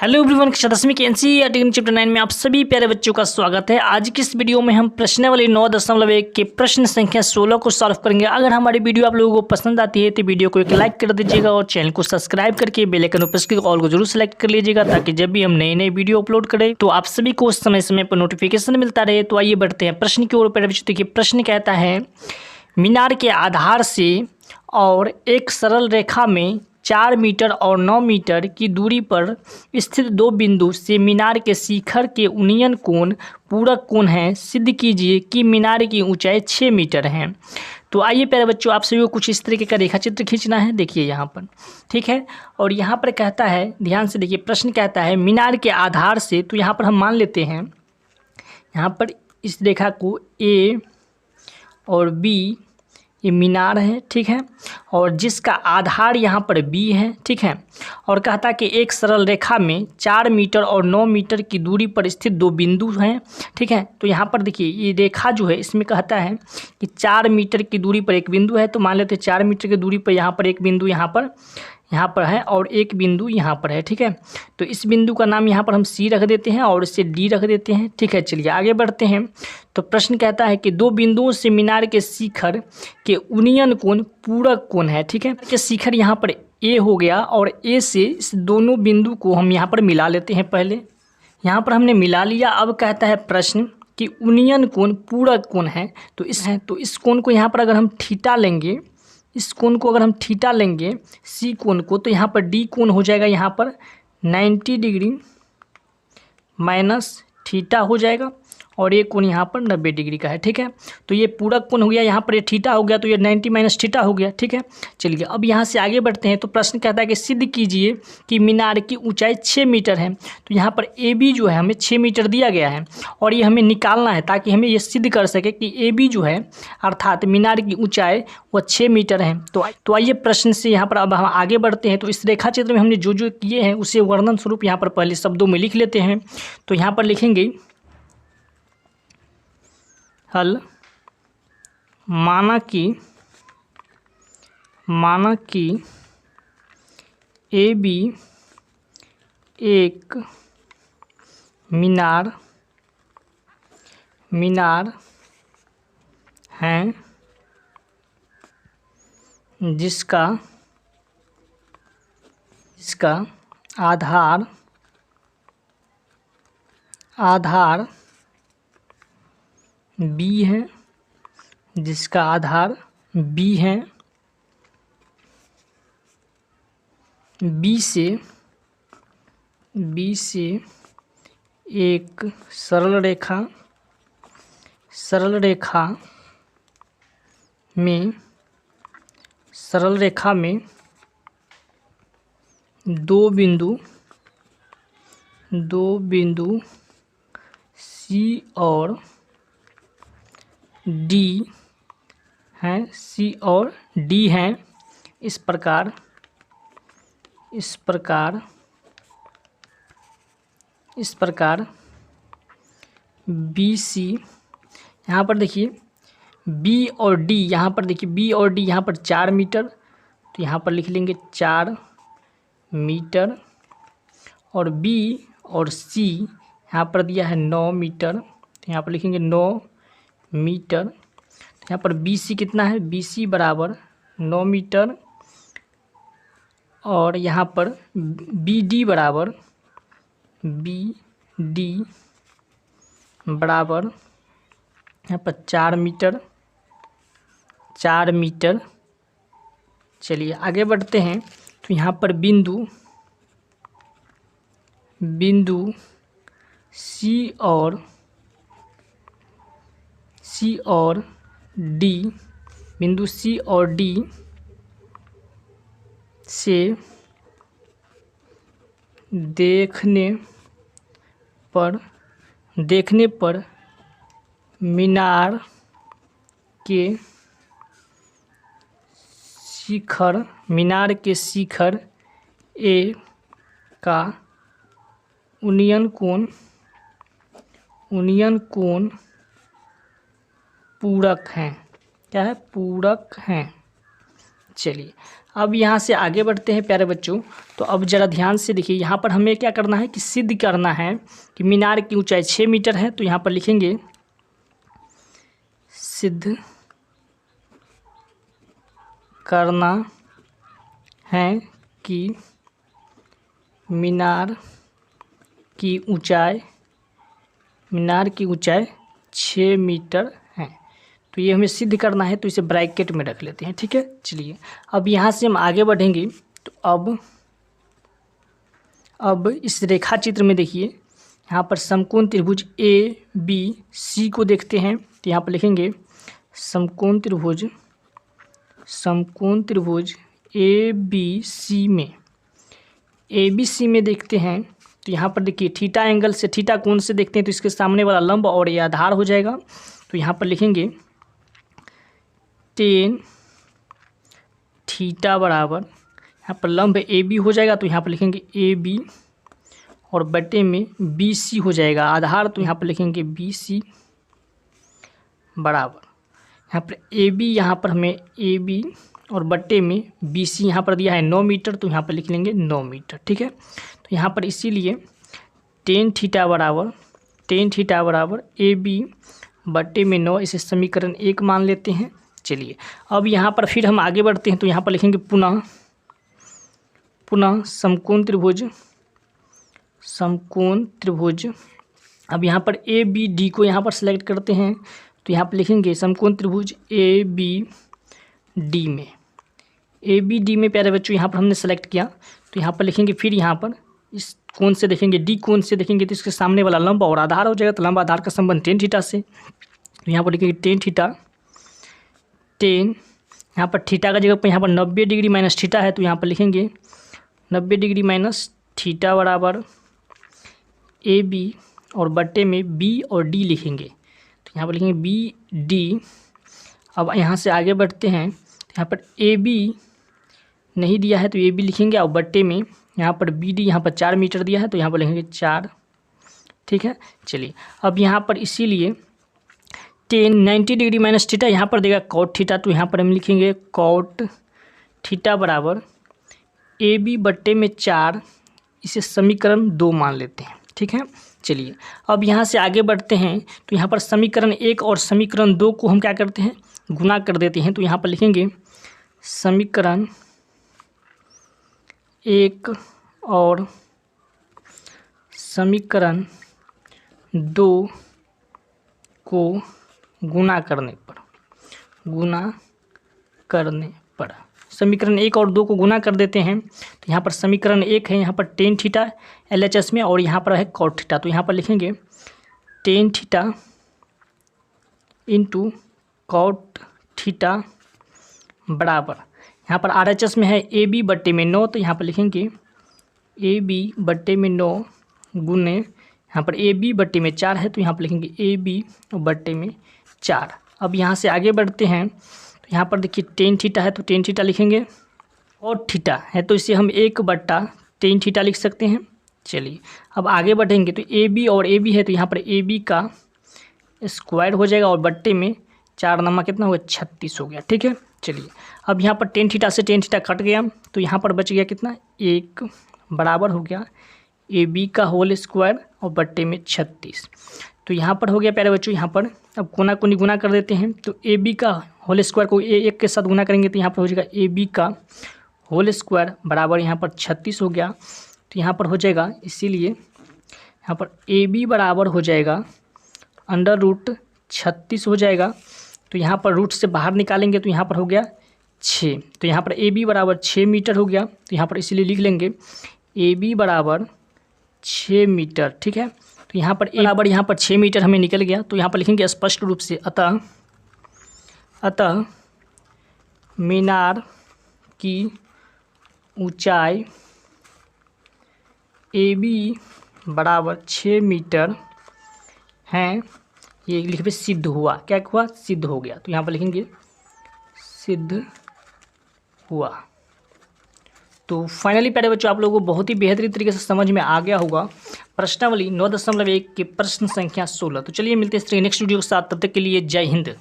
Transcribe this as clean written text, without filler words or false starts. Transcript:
Hello everyone, कक्षा 10वीं के एनसीईआरटी चैप्टर 9 में आप सभी प्यारे बच्चों का स्वागत है। आज की इस वीडियो में हम प्रश्नावली 9.1 के प्रश्न संख्या 16 को सॉल्व करेंगे। अगर हमारी वीडियो आप लोगों को पसंद आती है तो वीडियो को एक लाइक कर दीजिएगा और चैनल को सब्सक्राइब करके बेल आइकन पर प्रेस करके ऑल को जरूर सेलेक्ट कर लीजिएगा, ताकि जब भी हम नए नए वीडियो अपलोड करें तो आप सभी को समय समय पर नोटिफिकेशन मिलता रहे। तो आइए बढ़ते हैं प्रश्न की ओर। देखिए प्रश्न कहता है, मीनार के आधार से और एक सरल रेखा में 4 मीटर और 9 मीटर की दूरी पर स्थित दो बिंदु से मीनार के शिखर के उन्नयन कोण पूरक कोण है। सिद्ध कीजिए कि मीनार की ऊंचाई 6 मीटर है। तो आइए प्यारे बच्चों, आप सभी को कुछ इस तरीके का रेखा चित्र खींचना है। देखिए यहाँ पर, ठीक है। और यहाँ पर कहता है, ध्यान से देखिए, प्रश्न कहता है मीनार के आधार से। तो यहाँ पर हम मान लेते हैं, यहाँ पर इस रेखा को ए और बी ये मीनार है, ठीक है, और जिसका आधार यहाँ पर बी है, ठीक है। और कहता है कि एक सरल रेखा में 4 मीटर और 9 मीटर की दूरी पर स्थित दो बिंदु हैं, ठीक है। तो यहाँ पर देखिए ये रेखा जो है, इसमें कहता है कि 4 मीटर की दूरी पर एक बिंदु है। तो मान लेते हैं 4 मीटर की दूरी पर यहाँ पर एक बिंदु यहाँ पर है और एक बिंदु यहाँ पर है, ठीक है। तो इस बिंदु का नाम यहाँ पर हम सी रख देते हैं और इसे डी रख देते हैं, ठीक है। चलिए आगे बढ़ते हैं। तो प्रश्न कहता है कि दो बिंदुओं से मीनार के शिखर के उन्नयन कोण पूरक कोण है, ठीक है। कि शिखर यहाँ पर ए हो गया और ए से इस दोनों बिंदु को हम यहाँ पर मिला लेते हैं। पहले यहाँ पर हमने मिला लिया। अब कहता है प्रश्न कि उन्नयन कोण पूरक कोण है। तो इस कोण को यहाँ पर अगर हम थीटा लेंगे, इस कोण को अगर हम थीटा लेंगे सी कोण को, तो यहाँ पर डी कोण हो जाएगा यहाँ पर 90 डिग्री माइनस थीटा हो जाएगा और ये कोण यहाँ पर 90 डिग्री का है, ठीक है। तो ये पूरक कोण हो गया, यहाँ पर ये थीटा हो गया, तो ये 90 माइनस थीटा हो गया, ठीक है। चलिए अब यहाँ से आगे बढ़ते हैं। तो प्रश्न कहता है कि सिद्ध कीजिए कि मीनार की ऊंचाई 6 मीटर है। तो यहाँ पर ए बी जो है हमें 6 मीटर दिया गया है और ये हमें निकालना है, ताकि हमें ये सिद्ध कर सके कि ए बी जो है अर्थात मीनार की ऊँचाई वह 6 मीटर है। तो आइए प्रश्न से यहाँ पर अब हम आगे बढ़ते हैं। तो इस रेखा चित्र में हमने जो जो किए हैं उसे वर्णन स्वरूप यहाँ पर पहले शब्दों में लिख लेते हैं। तो यहाँ पर लिखेंगे, हल माना कि ए बी एक मीनार है जिसका आधार बी है, जिसका आधार बी है। बी से एक सरल रेखा में दो बिंदु सी और डी हैं, सी और डी हैं। इस प्रकार बी सी, यहाँ पर देखिए बी और डी, यहाँ पर देखिए बी और डी यहाँ पर 4 मीटर, तो यहाँ पर लिख लेंगे 4 मीटर। और बी और सी यहाँ पर दिया है 9 मीटर, तो यहाँ पर लिखेंगे 9 मीटर। यहाँ पर बी सी कितना है, बी सी बराबर 9 मीटर और यहाँ पर बी डी बराबर यहाँ पर 4 मीटर। चलिए आगे बढ़ते हैं। तो यहाँ पर बिंदु सी और डी, बिंदु सी और डी से देखने पर मीनार के शिखर ए का उन्नयन कोण पूरक है। क्या है, पूरक है। चलिए अब यहाँ से आगे बढ़ते हैं प्यारे बच्चों। तो अब ज़रा ध्यान से देखिए, यहाँ पर हमें क्या करना है कि सिद्ध करना है कि मीनार की ऊंचाई 6 मीटर है। तो यहाँ पर लिखेंगे सिद्ध करना है कि मीनार की ऊंचाई 6 मीटर है। तो ये हमें सिद्ध करना है, तो इसे ब्रैकेट में रख लेते हैं, ठीक है। चलिए अब यहाँ से हम आगे बढ़ेंगे। तो अब इस रेखा चित्र में देखिए, यहाँ पर समकोण त्रिभुज ABC को देखते हैं। तो यहाँ पर लिखेंगे समकोण त्रिभुज ABC में देखते हैं। तो यहाँ पर देखिए थीटा एंगल से, थीटा कोण से देखते हैं तो इसके सामने वाला लंब और ये आधार हो जाएगा। तो यहाँ पर लिखेंगे tan थीटा बराबर, यहाँ पर लंब AB हो जाएगा। तो यहाँ पर लिखेंगे AB और बटे में BC हो जाएगा आधार। तो यहाँ पर लिखेंगे BC बराबर, यहाँ पर AB, यहाँ पर हमें AB और बटे में BC यहाँ पर दिया है 9 मीटर। तो यहाँ पर लिख लेंगे 9 मीटर, ठीक है। तो यहाँ पर इसीलिए tan थीटा बराबर AB बटे में 9, इसे समीकरण 1 मान लेते हैं। चलिए अब यहाँ पर फिर हम आगे बढ़ते हैं। तो यहाँ पर लिखेंगे पुनः समकोण त्रिभुज। अब यहाँ पर ABD को यहाँ पर सेलेक्ट करते हैं। तो यहाँ पर लिखेंगे समकोण त्रिभुज ABD में प्यारे बच्चों यहाँ पर हमने सेलेक्ट किया। तो यहाँ पर लिखेंगे, फिर यहाँ पर इस कोण से देखेंगे, D कोण से देखेंगे तो इसके सामने वाला लंब और आधार हो जाएगा। तो लंब आधार का संबंध tan थीटा से। तो यहाँ पर लिखेंगे tan यहाँ पर थीटा का जगह पर यहाँ पर 90 डिग्री माइनस थीटा है। तो यहाँ पर लिखेंगे 90 डिग्री माइनस थीटा बराबर AB और बटे में B और D लिखेंगे। तो यहाँ पर लिखेंगे BD। अब यहाँ से आगे बढ़ते हैं। तो यहाँ पर AB नहीं दिया है तो AB लिखेंगे और बटे में यहाँ पर BD, यहाँ पर 4 मीटर दिया है। तो यहाँ पर लिखेंगे 4, ठीक है। चलिए अब यहाँ पर इसीलिए tan 90 डिग्री माइनस थीटा यहाँ पर देगा cot थीटा। तो यहाँ पर हम लिखेंगे cot थीटा बराबर AB बट्टे में 4, इसे समीकरण 2 मान लेते हैं, ठीक है। चलिए अब यहाँ से आगे बढ़ते हैं। तो यहाँ पर समीकरण 1 और समीकरण 2 को हम क्या करते हैं, गुना कर देते हैं। तो यहाँ पर लिखेंगे समीकरण 1 और समीकरण 2 को गुना करने पर समीकरण 1 और 2 को गुना कर देते हैं। तो यहाँ पर समीकरण 1 है, यहाँ पर tan थीटा LHS में, और यहाँ पर है cot थीटा। तो यहाँ पर लिखेंगे tan theta into cot theta बराबर, यहाँ पर RHS में है AB बट्टे में 9। तो यहाँ पर लिखेंगे AB बट्टे में 9 गुने, यहाँ पर AB बट्टे में 4 है। तो यहाँ पर लिखेंगे AB बट्टे में 4। अब यहाँ से आगे बढ़ते हैं। तो यहाँ पर देखिए tan थीटा है तो tan थीटा लिखेंगे, और थीटा है तो इसे हम 1/tan थीटा लिख सकते हैं। चलिए अब आगे बढ़ेंगे। तो AB और AB है तो यहाँ पर AB का स्क्वायर हो जाएगा और बट्टे में 4 नमा कितना हुआ, 36 हो गया, ठीक है। चलिए अब यहाँ पर tan थीटा से tan थीटा कट गया। तो यहाँ पर बच गया कितना, 1 बराबर हो गया AB का होल स्क्वायर और बट्टे में 36। तो यहाँ पर हो गया प्यारे बच्चों। यहाँ पर अब कोना कोनी गुना कर देते हैं। तो AB का होल स्क्वायर को A1 के साथ गुना करेंगे तो यहाँ पर हो जाएगा AB का होल स्क्वायर बराबर यहाँ पर 36 हो गया। तो यहाँ पर हो जाएगा, इसीलिए यहाँ पर AB बराबर हो जाएगा √36 हो जाएगा। तो यहाँ पर रूट से बाहर निकालेंगे तो यहाँ पर हो गया 6। तो यहाँ पर AB बराबर 6 मीटर हो गया। तो यहाँ पर इसीलिए लिख लेंगे AB बराबर 6 मीटर, ठीक है। तो यहाँ पर बराबर यहाँ पर 6 मीटर हमें निकल गया। तो यहाँ पर लिखेंगे स्पष्ट रूप से अतः मीनार की ऊंचाई AB बराबर 6 मीटर है। ये लिख पे सिद्ध हुआ, क्या हुआ, सिद्ध हो गया। तो यहाँ पर लिखेंगे सिद्ध हुआ। तो फाइनली प्यारे बच्चों, आप लोगों को बहुत ही बेहतरीन तरीके से समझ में आ गया होगा प्रश्नावली 9.1 के प्रश्न संख्या 16। तो चलिए मिलते हैं इस नेक्स्ट वीडियो के साथ, तब तक के लिए जय हिंद।